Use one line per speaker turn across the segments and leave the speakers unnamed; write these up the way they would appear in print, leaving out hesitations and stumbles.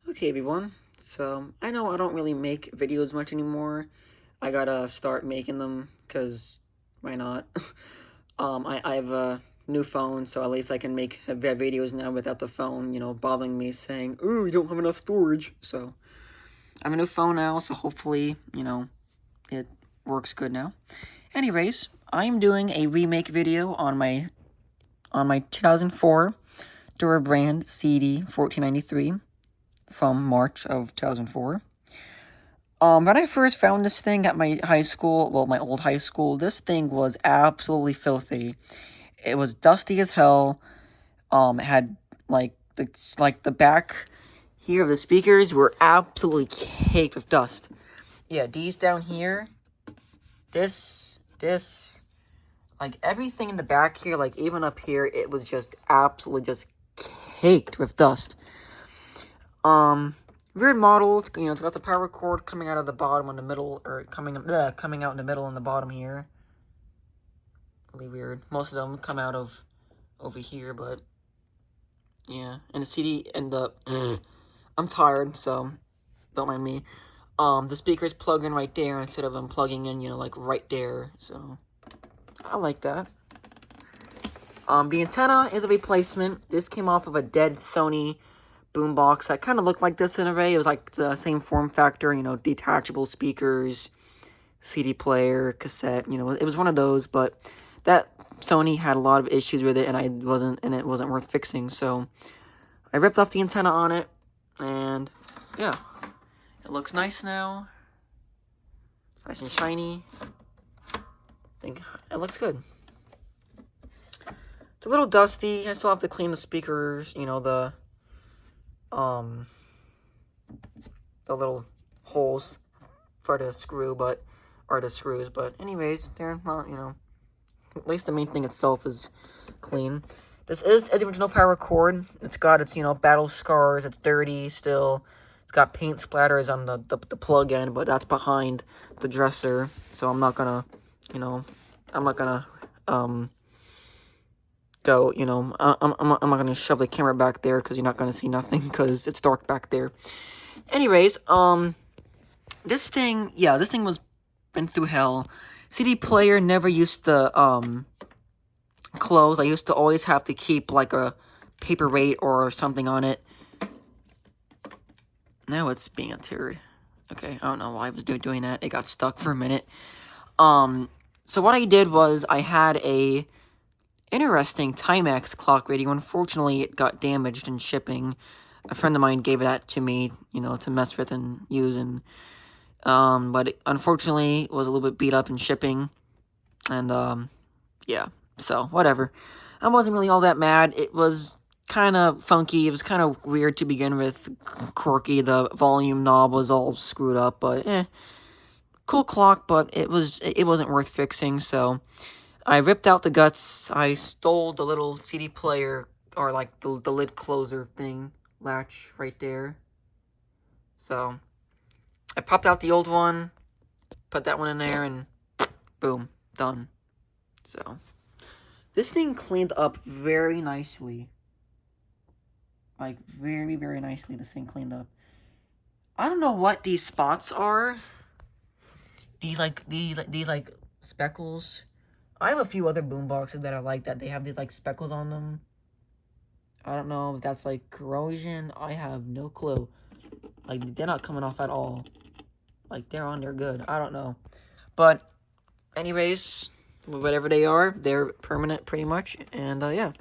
Okay, everyone. So, I know I don't really make videos much anymore. I gotta start making them, because why not? I have a new phone, so at least I can make videos now without the phone, bothering me saying, "Ooh, you don't have enough storage." So, I have a new phone now, so hopefully, it works good now. Anyways, I'm doing a remake video on my 2004 Durabrand CD-1493 from March of 2004. When I first found this thing at my high school, well, my old high school, this thing was absolutely filthy. It was dusty as hell. It had the back here of the speakers were absolutely caked with dust. Yeah, these down here, this, like everything in the back here, like even up here, it was just absolutely just caked with dust. Weird model, it's got the power cord coming out of the bottom in the middle, or coming out in the middle and the bottom here. Really weird. Most of them come out of over here, but yeah. And the CD and the I'm tired, so don't mind me. The speakers plug in right there instead of them plugging in, like right there. So I like that. The antenna is a replacement. This came off of a dead Sony boombox that kind of looked like this in a way. It was like the same form factor, detachable speakers, CD player, cassette, it was one of those, but that Sony had a lot of issues with it, and it wasn't worth fixing, so I ripped off the antenna on it, and yeah, it looks nice now. It's nice and shiny. I think it looks good. It's a little dusty. I still have to clean the speakers, the little holes for the screws, but anyways, they're not, at least the main thing itself is clean. This is the original power cord. It's got its, battle scars. It's dirty still. It's got paint splatters on the plug end, but that's behind the dresser, so I'm not gonna, go, I'm not gonna shove the camera back there, because you're not gonna see nothing, because it's dark back there. Anyways, this thing was been through hell. CD player never used to, close. I used to always have to keep, like, a paper weight or something on it. Now it's being a turd. Okay, I don't know why I was doing that. It got stuck for a minute. So what I did was I had a interesting Timex clock radio. Unfortunately, it got damaged in shipping. A friend of mine gave that to me, to mess with and use, and but it, unfortunately, it was a little bit beat up in shipping, and yeah, so whatever. I wasn't really all that mad. It was kind of funky. It was kind of weird to begin with, quirky. The volume knob was all screwed up, but cool clock. But it wasn't worth fixing. So I ripped out the guts. I stole the little CD player, or like the lid closer thing, latch right there. So I popped out the old one, put that one in there, and boom, done. So this thing cleaned up very nicely. Like, very, very nicely, this thing cleaned up. I don't know what these spots are. These speckles. I have a few other boomboxes that are like that. They have these, like, speckles on them. I don't know if that's, like, corrosion. I have no clue. Like, they're not coming off at all. Like, they're on there good. I don't know. But, anyways, whatever they are, they're permanent pretty much. And, yeah.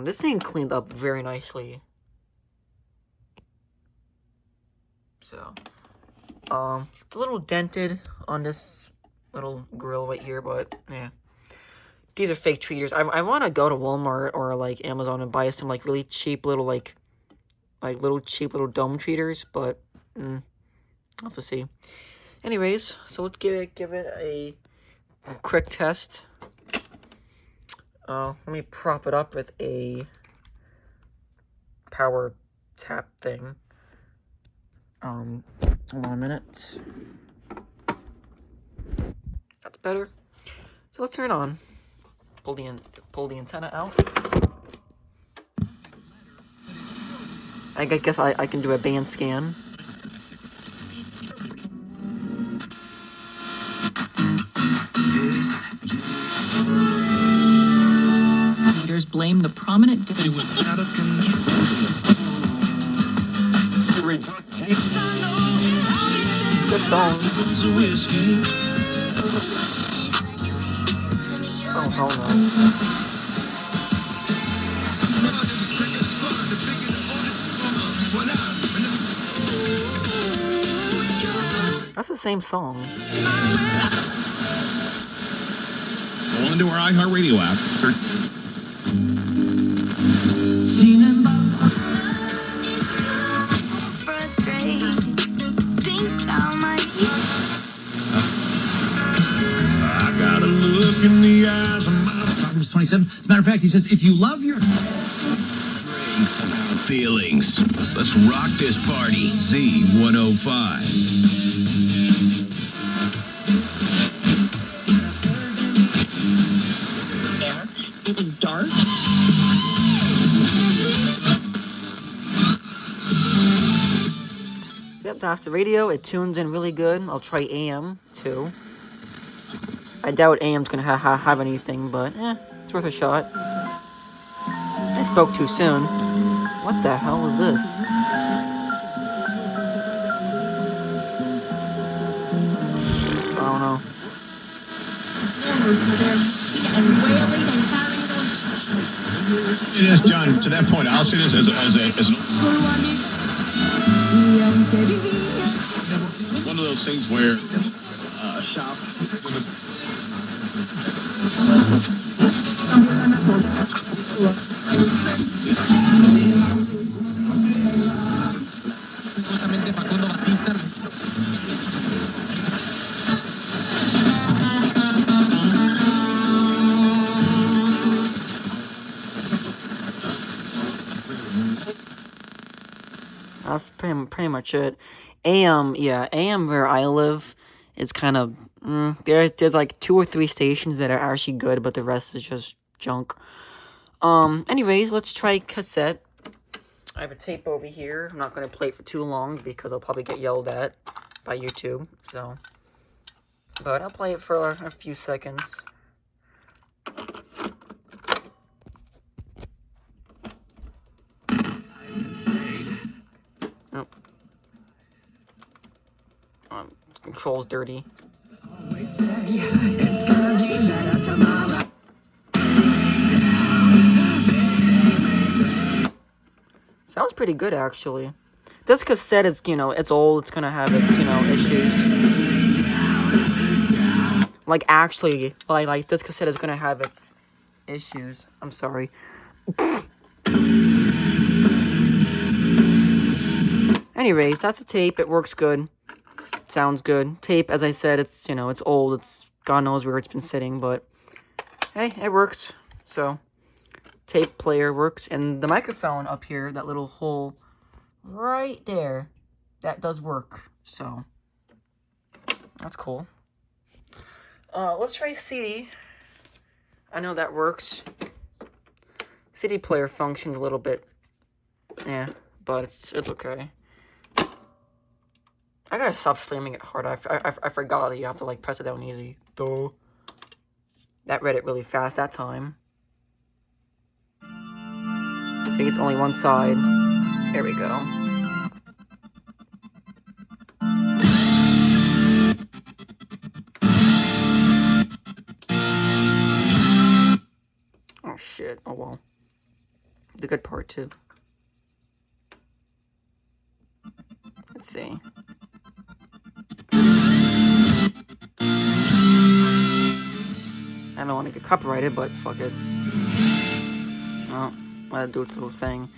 This thing cleaned up very nicely. So, it's a little dented on this little grill right here, but, yeah. These are fake treaters. I want to go to Walmart or, like, Amazon and buy some, like, really cheap little, like cheap little dome treaters, but, I'll have to see. Anyways, so let's give it a quick test. Let me prop it up with a power tap thing. Hold on a minute. That's better. So let's turn it on. Pull the antenna out. I guess I can do a band scan.
Leaders blame the prominent
Good song. Oh, hell no. That's the same song.
Go into our iHeartRadio app. I gotta look in the eyes of my Proverbs 27. As a matter of fact, he says, if you love your feelings, let's rock this party. Z105.
It was dark.
Yep, that's the radio. It tunes in really good. I'll try AM too. I doubt AM's gonna have anything, but it's worth a shot. I spoke too soon. What the hell is this? I don't know.
Yes, John, to that point, I'll say this as it's one of those things where shop.
That's pretty much it. AM, yeah, AM where I live is kind of there's like 2 or 3 stations that are actually good, but the rest is just junk. Anyways, let's try cassette. I have a tape over here. I'm not gonna play it for too long because I'll probably get yelled at by YouTube. So, but I'll play it for a few seconds. Control's dirty. Sounds pretty good, actually. This cassette is, it's old. It's gonna have its, issues. Like, actually, like this cassette is gonna have its issues. I'm sorry. Anyways, that's a tape. It works good. Sounds good. Tape, as I said, it's, it's old. It's God knows where it's been sitting, but hey, it works. So, tape player works. And the microphone up here, that little hole right there, that does work. So, that's cool. Let's try CD. I know that works. CD player functions a little bit, but it's okay. I gotta stop slamming it hard. I forgot that you have to, like, press it down easy. Duh. That read it really fast that time. See, it's only one side. There we go. Oh, shit. Oh, well. The good part, too. Let's see. I don't want to get copyrighted, but fuck it. Well, let it do its little thing.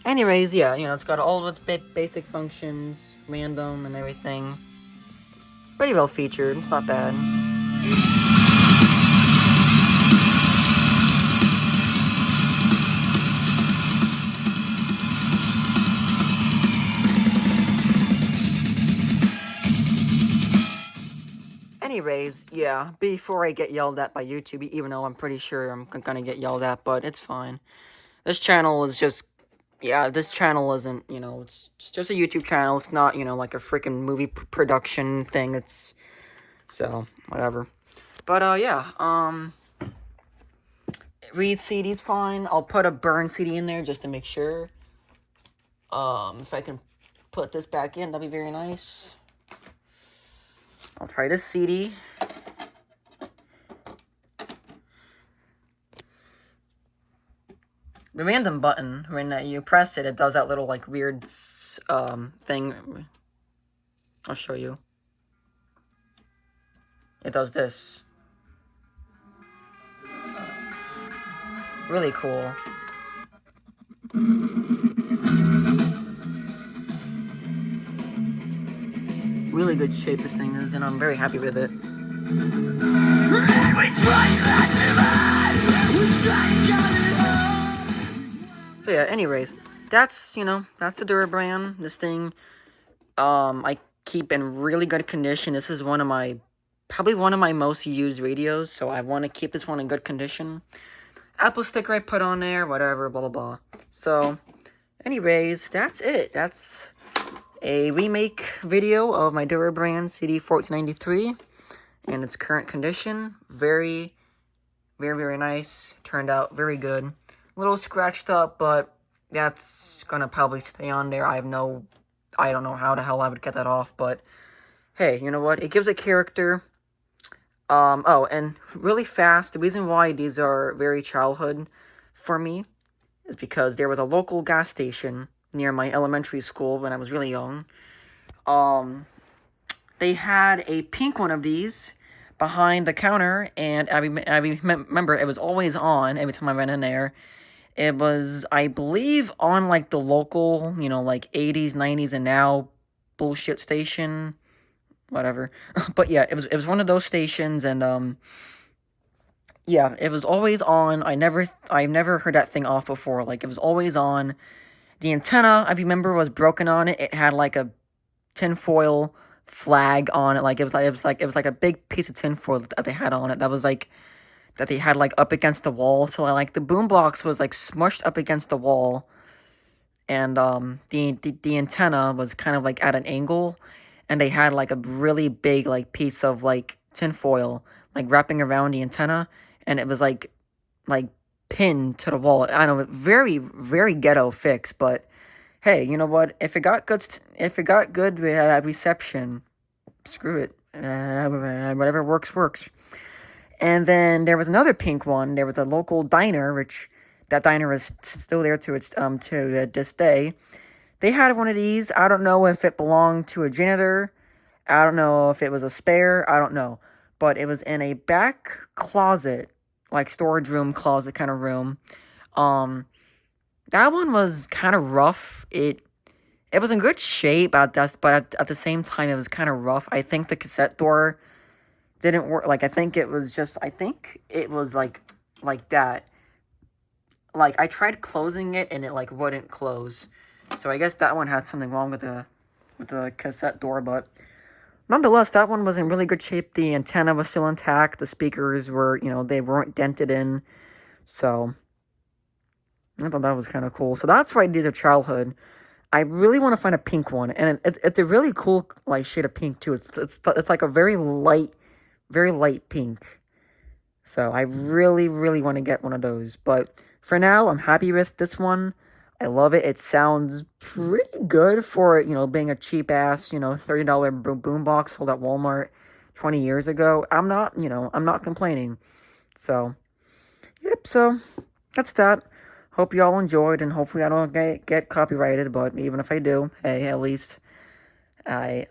Anyways, yeah, it's got all of its basic functions, random and everything. Pretty well featured. It's not bad. Anyways, yeah, before I get yelled at by YouTube, even though I'm pretty sure I'm gonna get yelled at, but it's fine. This channel is just yeah, this channel isn't, you know, it's just a YouTube channel. It's not, you know, like a freaking movie production thing. It's, so, whatever. But, yeah, read CD's fine. I'll put a burn CD in there just to make sure. If I can put this back in, that'd be very nice. I'll try this CD. The random button, when you press it, it does that little, like, weird, thing. I'll show you. It does this. Really cool. Really good shape this thing is, and I'm very happy with it. So yeah, anyways, that's, you know, that's the Durabrand. This thing, I keep in really good condition. This is one of my, probably one of my most used radios, so I want to keep this one in good condition. Apple sticker I put on there, whatever, blah, blah, blah. So, anyways, that's it. That's a remake video of my Durabrand CD-1493 in its current condition. Very, very, very nice. Turned out very good. A little scratched up, but that's gonna probably stay on there. I don't know how the hell I would get that off, but hey, you know what? It gives a character. Oh, and really fast, the reason why these are very childhood for me is because there was a local gas station near my elementary school when I was really young. They had a pink one of these behind the counter, and I remember it was always on every time I went in there. It was, I believe, on, like, the local, you know, like, 80s, 90s, and now bullshit station. Whatever. But, yeah, it was one of those stations, and, yeah, it was always on. I've never heard that thing off before. Like, it was always on. The antenna, I remember, was broken on it. It had, like, a tinfoil flag on it. Like, it was like a big piece of tinfoil that they had on it. That was, like, that they had, like, up against the wall. So, like, the boombox was, like, smushed up against the wall. And, the antenna was kind of, like, at an angle. And they had, like, a really big, like, piece of, like, tinfoil, like, wrapping around the antenna. And it was, like, pinned to the wall. I don't know, very, very ghetto fix. But, hey, you know what? If it got good reception, screw it. Whatever works, works. And then there was another pink one. There was a local diner, which that diner is still there to this day. They had one of these. I don't know if it belonged to a janitor. I don't know if it was a spare. I don't know. But it was in a back closet, like storage room, closet kind of room. That one was kind of rough. It was in good shape but at the same time it was kind of rough. I think the cassette door didn't work. Like, I think it was like that. Like, I tried closing it and it, like, wouldn't close. So I guess that one had something wrong with the cassette door, but nonetheless, that one was in really good shape. The antenna was still intact. The speakers were, you know, they weren't dented in. So I thought that was kind of cool. So that's why these are childhood. I really want to find a pink one, and it's a really cool, like, shade of pink too. It's like a very light pink. So I really, really want to get one of those. But for now, I'm happy with this one. I love it. It sounds pretty good for, you know, being a cheap-ass, you know, $30 boombox sold at Walmart 20 years ago. I'm not complaining. So, yep, so that's that. Hope you all enjoyed, and hopefully I don't get copyrighted, but even if I do, hey, at least I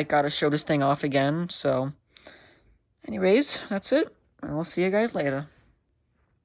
gotta show this thing off again. So, anyways, that's it, and we'll see you guys later.